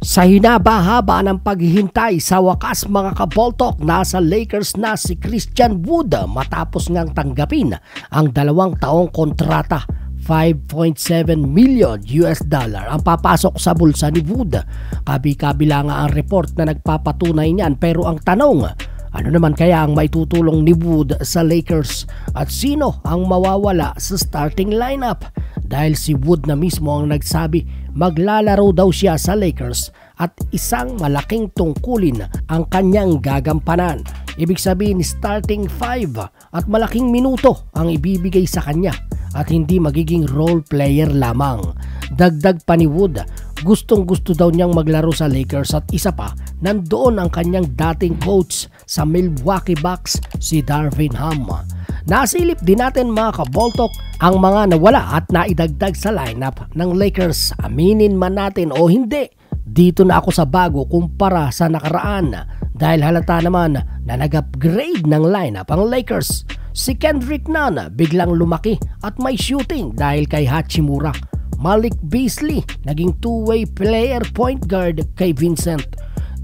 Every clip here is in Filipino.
Sa hinaba-haba ng paghihintay, sa wakas mga kaboltok, nasa Lakers na si Christian Wood matapos ngang tanggapin ang 2 taong kontrata. $5.7 million ang papasok sa bulsa ni Wood. Kabi-kabila nga ang report na nagpapatunay niyan, pero ang tanong, ano naman kaya ang maitutulong ni Wood sa Lakers at sino ang mawawala sa starting lineup? Dahil si Wood na mismo ang nagsabi maglalaro daw siya sa Lakers at isang malaking tungkulin ang kanyang gagampanan. Ibig sabihin starting 5 at malaking minuto ang ibibigay sa kanya at hindi magiging role player lamang. Dagdag pa ni Wood, gustong-gusto daw niyang maglaro sa Lakers at isa pa, nandoon ang kanyang dating coach sa Milwaukee Bucks, si Darvin Ham. Nasilip din natin mga kaboltok ang mga nawala at naidagdag sa lineup ng Lakers. Aminin man natin o hindi, dito na ako sa bago kumpara sa nakaraan dahil halata naman na nag-upgrade ng lineup ang Lakers. Si Kendrick Nunn biglang lumaki at may shooting dahil kay Hachimura. Malik Beasley naging two-way player point guard kay Vincent.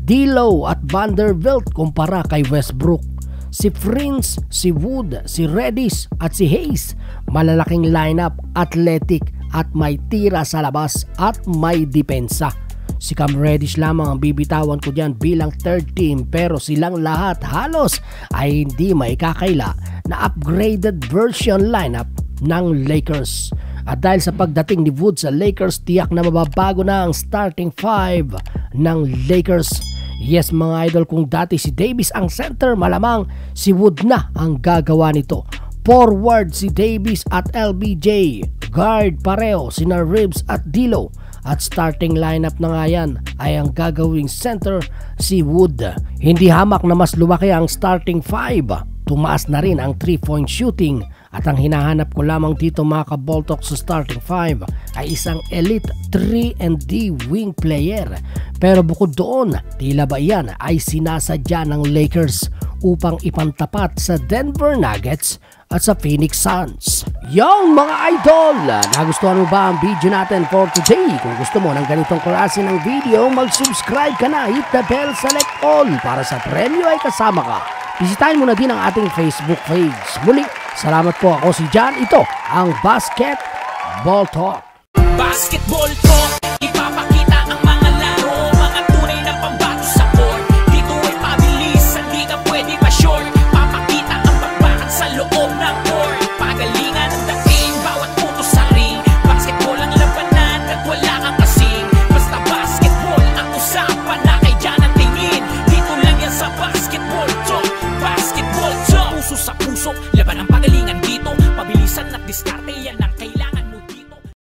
D'Lo at Vanderbilt kumpara kay Westbrook. Si Prince, si Wood, si Reddish at si Hayes, malalaking lineup, athletic at may tira sa labas at may depensa. Si Cam Reddish lamang ang bibitawan ko dyan bilang third team, pero silang lahat halos ay hindi maikakaila na upgraded version lineup ng Lakers. At dahil sa pagdating ni Wood sa Lakers, tiyak na mababago na ang starting 5 ng Lakers. Yes mga idol, kung dati si Davis ang center, malamang si Wood na ang gagawa nito. Forward si Davis at LBJ, guard pareho sina Reeves at D'Lo, at starting lineup na nga yan ay ang gagawing center si Wood. Hindi hamak na mas lumaki ang starting 5. Tumaas na rin ang 3-point shooting at ang hinahanap ko lamang dito mga kaboltok sa starting 5 ay isang elite 3-and-D wing player. Pero bukod doon, tila ba yan ay sinasadya ng Lakers upang ipantapat sa Denver Nuggets at sa Phoenix Suns. Yung mga idol, nagustuhan mo ba ang video natin for today? Kung gusto mo ng ganitong klase ng video, mag-subscribe ka na, hit the bell, select all para sa premyo ay kasama ka. Bisitahin mo na din ang ating Facebook page. Muli, salamat po, ako si John. Ito ang Basketball Talk. Basketball Talk.